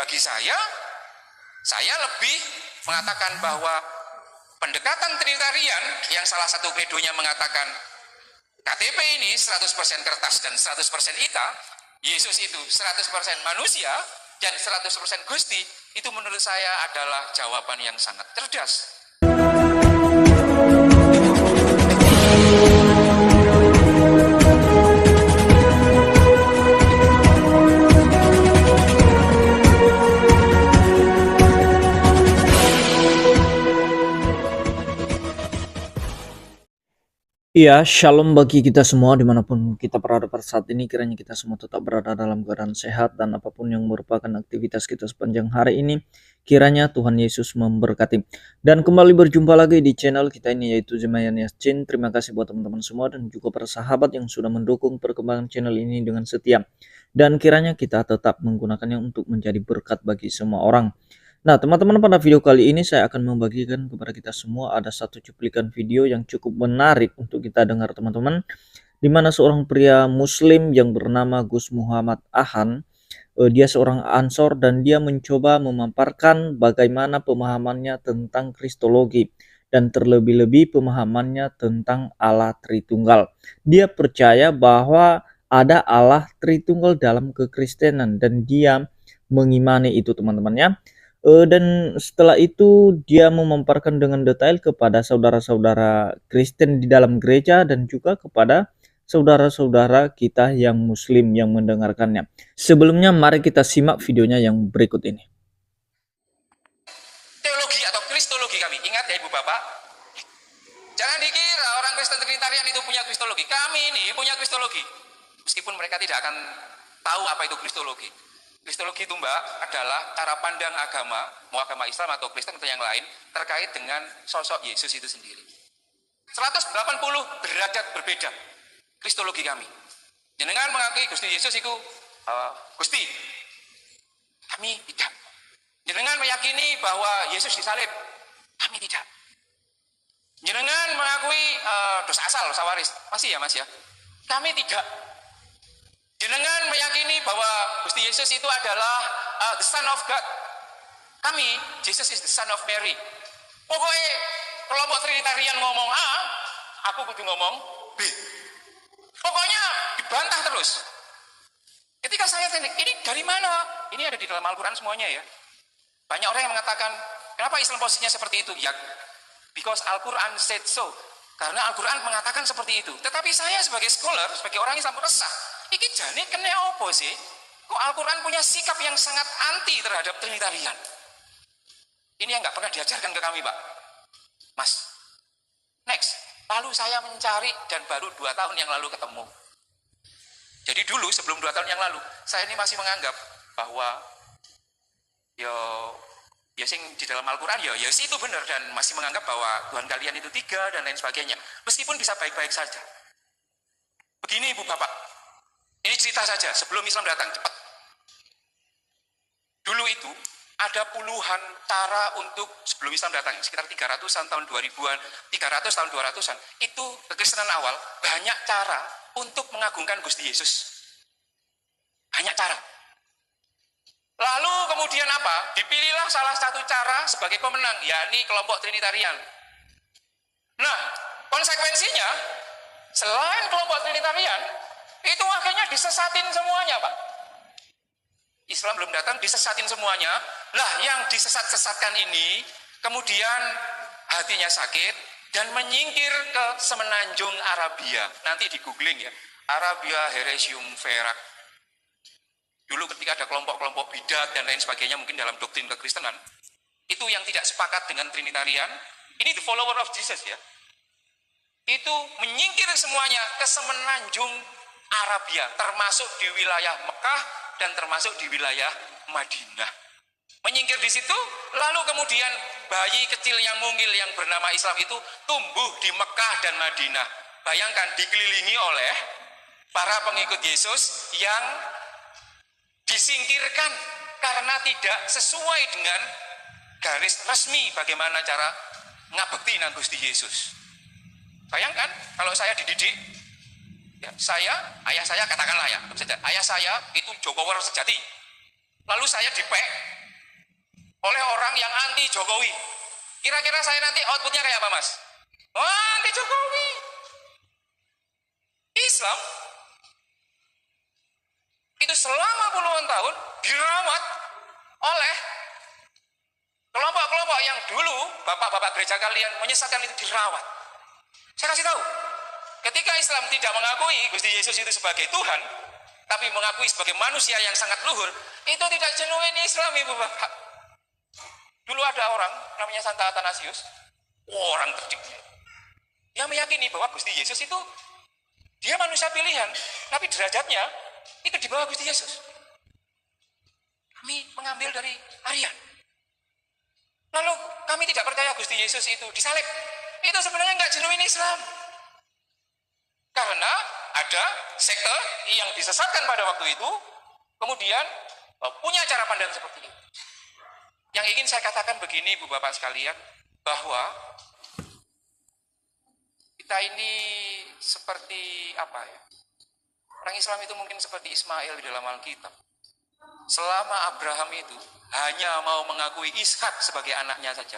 bagi saya lebih mengatakan bahwa pendekatan Trinitarian yang salah satu kredonya mengatakan KTP ini 100% kertas dan 100% ika, Yesus itu 100% manusia dan 100% Gusti, itu menurut saya adalah jawaban yang sangat cerdas. Iya, shalom bagi kita semua dimanapun kita berada pada saat ini. Kiranya kita semua tetap berada dalam keadaan sehat dan apapun yang merupakan aktivitas kita sepanjang hari ini, kiranya Tuhan Yesus memberkati. Dan kembali berjumpa lagi di channel kita ini, yaitu Zemayan Yasin. Terima kasih buat teman-teman semua dan juga para sahabat yang sudah mendukung perkembangan channel ini dengan setia. Dan kiranya kita tetap menggunakannya untuk menjadi berkat bagi semua orang. Nah, teman-teman, pada video kali ini saya akan membagikan kepada kita semua ada satu cuplikan video yang cukup menarik untuk kita dengar, teman-teman, di mana seorang pria muslim yang bernama Gus Muhammad Ahan, dia seorang Ansor dan dia mencoba memaparkan bagaimana pemahamannya tentang Kristologi dan terlebih-lebih pemahamannya tentang Allah Tritunggal. Dia percaya bahwa ada Allah Tritunggal dalam kekristenan dan dia mengimani itu, teman-teman ya. Dan setelah itu dia memaparkan dengan detail kepada saudara-saudara Kristen di dalam gereja dan juga kepada saudara-saudara kita yang muslim yang mendengarkannya. Sebelumnya mari kita simak videonya yang berikut ini. Teologi atau Kristologi kami, ingat ya Ibu Bapak, jangan dikira orang Kristen Trinitarian itu punya Kristologi. Kami ini punya Kristologi, meskipun mereka tidak akan tahu apa itu Kristologi. Kristologi itu Mbak adalah cara pandang agama, mau agama Islam atau Kristen atau yang lain, terkait dengan sosok Yesus itu sendiri. 180 derajat berbeda Kristologi kami. Jenengan mengakui Gusti Yesus itu Gusti, kami tidak. Jenengan meyakini bahwa Yesus disalib, kami tidak. Jenengan mengakui dosa asal, dosa waris, masih ya Mas ya, kami tidak. Jenengan meyakini bahwa Gusti Yesus itu adalah the Son of God. Kami, Jesus is the Son of Mary. Pokoknya kelompok Trinitarian ngomong A, aku kudu ngomong B. Pokoknya dibantah terus. Ketika saya tanya, ini dari mana? Ini ada di dalam Al-Quran semuanya ya. Banyak orang yang mengatakan, kenapa Islam posisinya seperti itu? Ya, because Al-Quran said so. Karena Al-Quran mengatakan seperti itu. Tetapi saya sebagai scholar, sebagai orang Islam resah. Iki jane kene apa sih? Kok Al-Quran punya sikap yang sangat anti terhadap Trinitarian? Ini yang nggak pernah diajarkan ke kami, Pak. Mas, next. Lalu saya mencari dan baru 2 tahun yang lalu ketemu. Jadi dulu sebelum 2 tahun yang lalu, saya ini masih menganggap bahwa ya sing di dalam Al-Quran ya itu benar, dan masih menganggap bahwa Tuhan kalian itu 3 dan lain sebagainya. Meskipun bisa baik-baik saja. Begini Ibu Bapak, ini cerita saja sebelum Islam datang, cepat. Dulu itu ada puluhan cara untuk sebelum Islam datang, sekitar 300-an tahun 2000-an, 300 tahun 200-an, itu kekristenan awal, banyak cara untuk mengagungkan Gusti Yesus. Banyak cara. Lalu kemudian apa? Dipilihlah salah satu cara sebagai pemenang, yakni kelompok Trinitarian. Nah, konsekuensinya, selain kelompok Trinitarian, itu akhirnya disesatin semuanya, Pak. Islam belum datang, disesatin semuanya. Lah, yang disesat-sesatkan ini, kemudian hatinya sakit, dan menyingkir ke semenanjung Arabia. Nanti di googling ya, Arabia Heresium Verak. Dulu ketika ada kelompok-kelompok bidat dan lain sebagainya, mungkin dalam doktrin kekristenan, itu yang tidak sepakat dengan Trinitarian, ini the follower of Jesus ya, itu menyingkir semuanya ke semenanjung Arabia, termasuk di wilayah Mekah dan termasuk di wilayah Madinah. Menyingkir di situ, lalu kemudian bayi kecil yang mungil yang bernama Islam itu tumbuh di Mekah dan Madinah. Bayangkan, dikelilingi oleh para pengikut Yesus yang disingkirkan karena tidak sesuai dengan garis resmi bagaimana cara ngabekti nang Gusti Yesus. Bayangkan kalau saya dididik, ya, ayah saya katakanlah ya, ayah saya itu Jokower sejati. Lalu saya dipek oleh orang yang anti Jokowi. Kira-kira saya nanti outputnya kayak apa, Mas? Oh, anti Jokowi. Islam itu selama puluhan tahun dirawat oleh kelompok-kelompok yang dulu bapak-bapak gereja kalian menyesatkan, itu dirawat. Saya kasih tahu, ketika Islam tidak mengakui Gusti Yesus itu sebagai Tuhan, tapi mengakui sebagai manusia yang sangat luhur, itu tidak genuine Islam, ibu bapak. Dulu ada orang namanya Santa Athanasius, orang terdidik, yang meyakini bahwa Gusti Yesus itu dia manusia pilihan, tapi derajatnya itu di bawah Gusti Yesus. Kami mengambil dari Aryan. Lalu kami tidak percaya Gusti Yesus itu disalib. Itu sebenarnya nggak genuine Islam. Karena ada sekte yang disesatkan pada waktu itu, kemudian punya cara pandang seperti itu. Yang ingin saya katakan begini, Bu Bapak sekalian, bahwa kita ini seperti apa ya? Orang Islam itu mungkin seperti Ismail di dalam Alkitab. Selama Abraham itu hanya mau mengakui Ishak sebagai anaknya saja,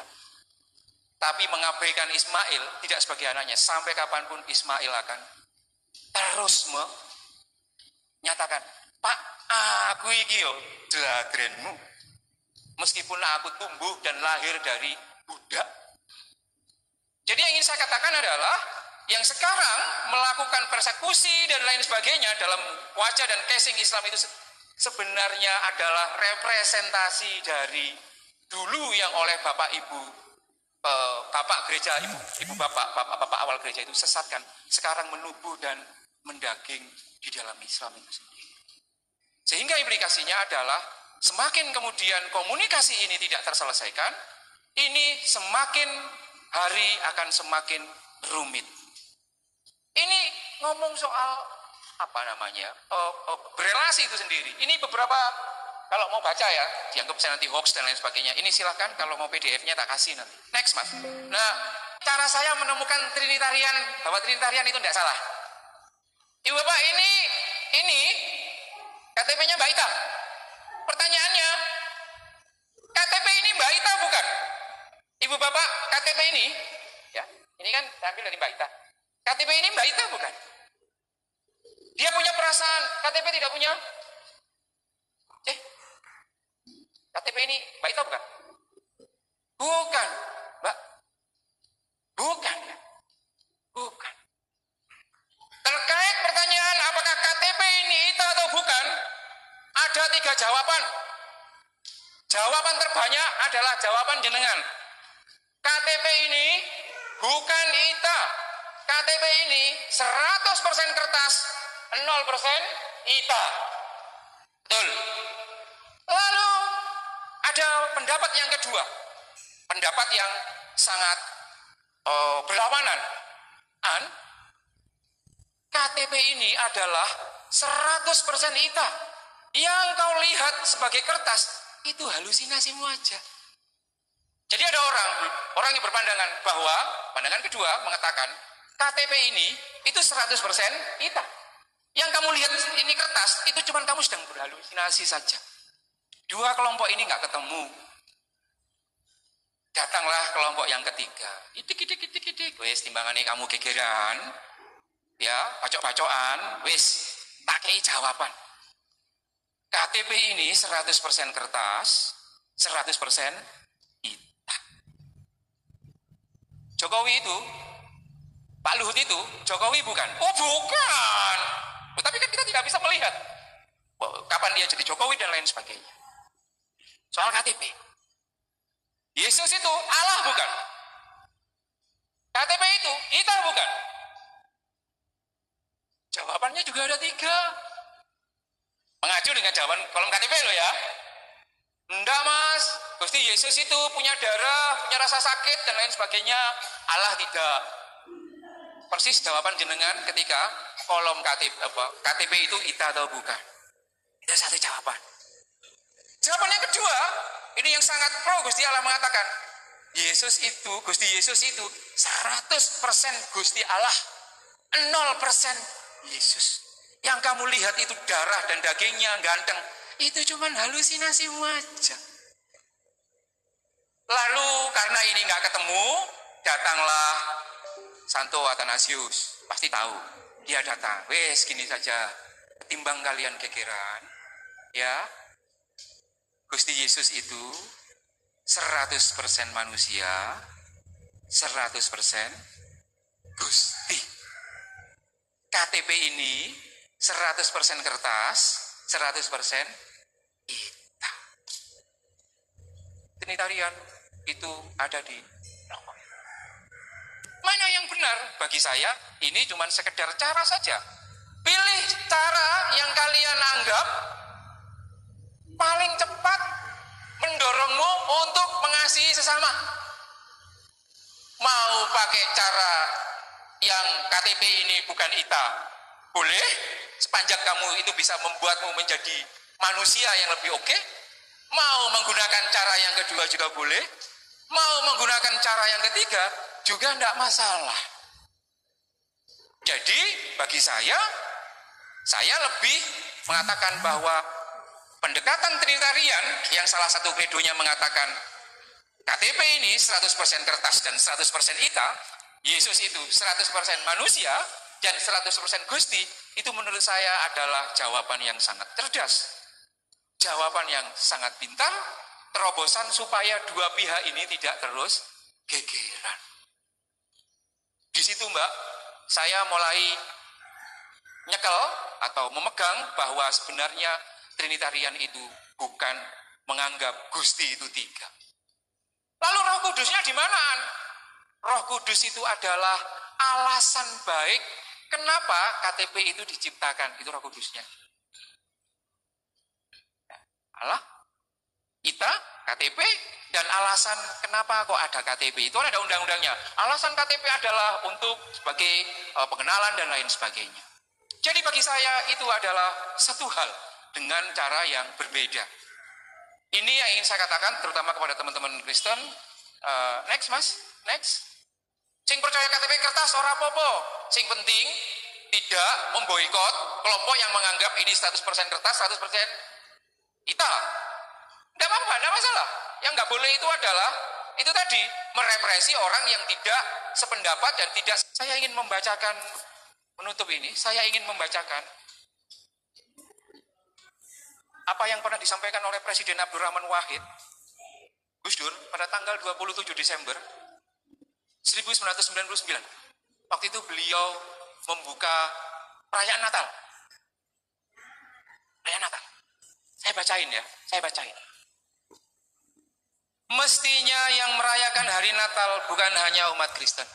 tapi mengabaikan Ismail tidak sebagai anaknya, sampai kapanpun Ismail akan terus menyatakan, Pak, aku iki yo jagrenmu, meskipun aku tumbuh dan lahir dari budak. Jadi yang ingin saya katakan adalah, yang sekarang melakukan persekusi dan lain sebagainya dalam wajah dan casing Islam itu sebenarnya adalah representasi dari dulu yang oleh bapak ibu, bapak gereja, ibu bapak awal gereja itu sesatkan, sekarang menubuh dan mendaging di dalam Islam itu sendiri. Sehingga implikasinya adalah semakin kemudian komunikasi ini tidak terselesaikan, ini semakin hari akan semakin rumit. Ini ngomong soal apa namanya, berelasi itu sendiri. Ini beberapa, kalau mau baca ya, dianggap saya nanti hoax dan lain sebagainya. Ini silakan, kalau mau PDF-nya tak kasih nanti. Next, Mas. Nah, cara saya menemukan Trinitarian, bahwa Trinitarian itu tidak salah. Ibu Bapak, ini KTP-nya Mbak Ita. Pertanyaannya, KTP ini Mbak Ita bukan? Ibu Bapak, KTP ini, ya, ini kan saya ambil dari Mbak Ita. KTP ini Mbak Ita bukan? Dia punya perasaan, KTP tidak punya? KTP ini Mbak Ita bukan? Bukan, Mbak. Bukan, ya. Bukan. Terkait pertanyaan apakah KTP ini Ita atau bukan, ada 3 jawaban. Jawaban terbanyak adalah jawaban jenengan. KTP ini bukan Ita. KTP ini 100% kertas, 0% Ita. Betul. Lalu ada pendapat yang kedua. Pendapat yang sangat berlawanan. KTP ini adalah 100% Ita. Yang kau lihat sebagai kertas, itu halusinasimu aja. Jadi ada orang yang berpandangan bahwa, pandangan kedua mengatakan, KTP ini itu 100% Ita. Yang kamu lihat ini kertas, itu cuma kamu sedang berhalusinasi saja. 2 kelompok ini nggak ketemu. Datanglah kelompok yang ketiga. Itik. Wes, timbangannya kamu gegeran, ya, bacok-bacokan, wes, tak kei jawaban. KTP ini 100% kertas, 100% Ita. Jokowi itu, Pak Luhut itu, Jokowi bukan? Oh bukan. Tapi kan kita tidak bisa melihat kapan dia jadi Jokowi dan lain sebagainya. Soal KTP. Yesus itu Allah bukan? KTP itu Ita bukan? Jawabannya juga ada 3. Mengacu dengan jawaban kolom KTP loh ya. Enggak Mas, Gusti Yesus itu punya darah, punya rasa sakit dan lain sebagainya. Allah tidak. Persis jawaban jenengan ketika kolom KTP itu Ita atau bukan. Itu satu jawaban. Jawaban yang kedua, ini yang sangat pro Gusti Allah mengatakan, Gusti Yesus itu 100% Gusti Allah, 0% Yesus. Yang kamu lihat itu darah dan dagingnya ganteng, itu cuma halusinasimu aja. karena ini nggak ketemu, datanglah Santo Athanasius. Pasti tahu. Dia datang. Wes gini saja. Ketimbang kalian gegeran, ya. Gusti Yesus itu 100% manusia, 100% Gusti. KTP ini 100% kertas, 100% kita. Trinitarian itu ada di nomor. Mana yang benar? Bagi saya ini cuma sekedar cara saja. Pilih cara yang kalian anggap paling cepat mendorongmu untuk mengasihi sesama. Mau pakai cara yang KTP ini bukan ITA, boleh, sepanjang kamu itu bisa membuatmu menjadi manusia yang lebih oke. Mau menggunakan cara yang kedua juga boleh, mau menggunakan cara yang ketiga juga tidak masalah. Jadi bagi saya lebih mengatakan bahwa pendekatan Trinitarian yang salah satu kredonya mengatakan KTP ini 100% kertas dan 100% ITA, Yesus itu 100% manusia dan 100% Gusti, itu menurut saya adalah jawaban yang sangat cerdas. Jawaban yang sangat pintar, terobosan supaya dua pihak ini tidak terus gegeran. Di situ Mbak, saya mulai nyekel atau memegang bahwa sebenarnya Trinitarian itu bukan menganggap Gusti itu tiga. Lalu Roh Kudusnya di mana? Roh Kudus itu adalah alasan baik kenapa KTP itu diciptakan. Itu Roh Kudusnya. Allah, kita, KTP, dan alasan kenapa kok ada KTP. Itu ada undang-undangnya. Alasan KTP adalah untuk sebagai pengenalan dan lain sebagainya. Jadi bagi saya itu adalah satu hal dengan cara yang berbeda. Ini yang ingin saya katakan terutama kepada teman-teman Kristen. Next mas, next. Sing percaya KTP kertas ora apa-apa. Sing penting tidak memboikot kelompok yang menganggap ini 100% kertas, 100% kita. Tidak apa-apa, tidak masalah. Yang nggak boleh itu adalah itu tadi merepresi orang yang tidak sependapat dan tidak. Saya ingin membacakan menutup ini. Saya ingin membacakan apa yang pernah disampaikan oleh Presiden Abdurrahman Wahid, Gus Dur, pada tanggal 27 Desember 1999. Waktu itu beliau membuka perayaan Natal. Perayaan Natal. Saya bacain ya, saya bacain. Mestinya yang merayakan hari Natal bukan hanya umat Kristen,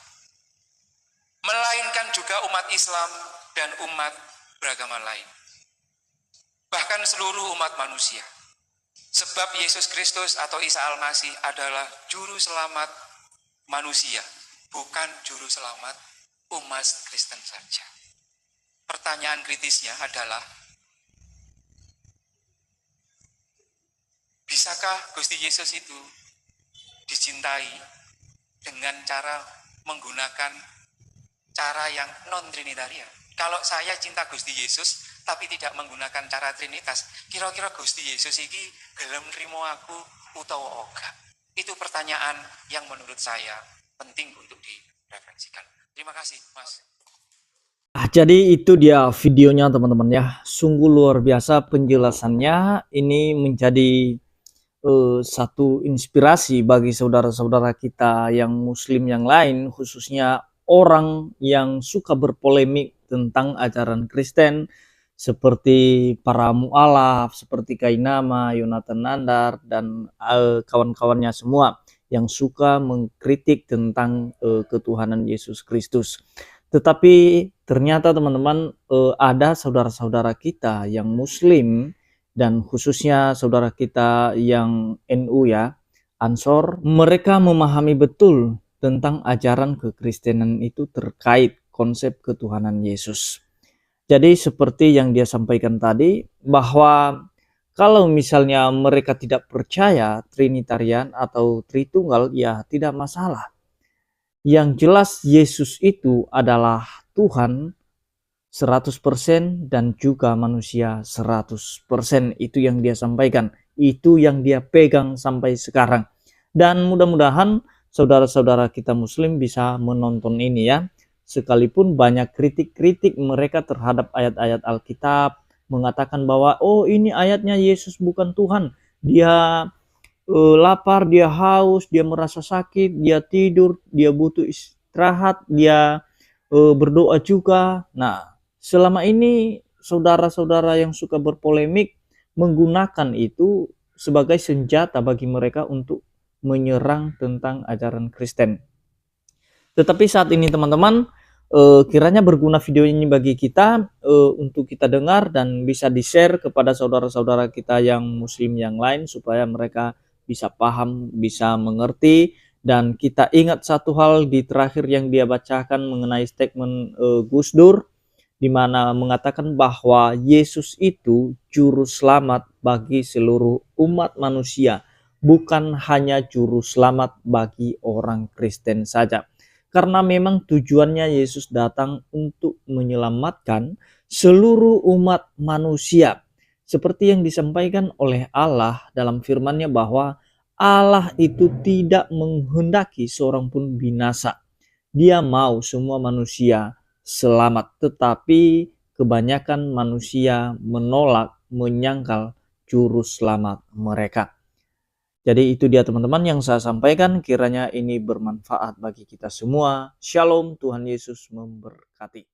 melainkan juga umat Islam dan umat beragama lain. Bahkan seluruh umat manusia. Sebab Yesus Kristus atau Isa Al-Masih adalah juru selamat manusia, bukan juru selamat umat Kristen saja. Pertanyaan kritisnya adalah, bisakah Gusti Yesus itu dicintai dengan cara menggunakan cara yang non-trinitarian? Kalau saya cinta Gusti Yesus tapi tidak menggunakan cara Trinitas, kira-kira Gusti Yesus iki gelem nrimo aku utawa ora? Itu pertanyaan yang menurut saya penting untuk direfleksikan. Terima kasih, Mas. Jadi itu dia videonya teman-teman ya. Sungguh luar biasa penjelasannya. Ini menjadi satu inspirasi bagi saudara-saudara kita yang muslim yang lain, khususnya orang yang suka berpolemik tentang ajaran Kristen, seperti para mu'alaf, seperti Kainama, Yonatan Nandar, dan kawan-kawannya semua yang suka mengkritik tentang ketuhanan Yesus Kristus. Tetapi ternyata teman-teman ada saudara-saudara kita yang muslim, dan khususnya saudara kita yang NU ya, Ansor, mereka memahami betul tentang ajaran kekristenan itu terkait konsep ketuhanan Yesus. Jadi seperti yang dia sampaikan tadi, bahwa kalau misalnya mereka tidak percaya Trinitarian atau Tritunggal, ya tidak masalah. Yang jelas Yesus itu adalah Tuhan 100% dan juga manusia 100%. Itu yang dia sampaikan, itu yang dia pegang sampai sekarang. Dan mudah-mudahan saudara-saudara kita muslim bisa menonton ini ya. Sekalipun banyak kritik-kritik mereka terhadap ayat-ayat Alkitab, mengatakan bahwa oh ini ayatnya Yesus bukan Tuhan, dia lapar, dia haus, dia merasa sakit, dia tidur, dia butuh istirahat, dia berdoa juga. Nah, selama ini saudara-saudara yang suka berpolemik menggunakan itu sebagai senjata bagi mereka untuk menyerang tentang ajaran Kristen. Tetapi saat ini teman-teman, kiranya berguna video ini bagi kita untuk kita dengar dan bisa di-share kepada saudara-saudara kita yang muslim yang lain supaya mereka bisa paham, bisa mengerti. Dan kita ingat satu hal di terakhir yang dia bacakan mengenai statement Gus Dur, di mana mengatakan bahwa Yesus itu juru selamat bagi seluruh umat manusia, bukan hanya juru selamat bagi orang Kristen saja. Karena memang tujuannya Yesus datang untuk menyelamatkan seluruh umat manusia. Seperti yang disampaikan oleh Allah dalam firman-Nya bahwa Allah itu tidak menghendaki seorang pun binasa. Dia mau semua manusia selamat, tetapi kebanyakan manusia menolak, menyangkal juru selamat mereka. Jadi itu dia teman-teman yang saya sampaikan, kiranya ini bermanfaat bagi kita semua. Shalom, Tuhan Yesus memberkati.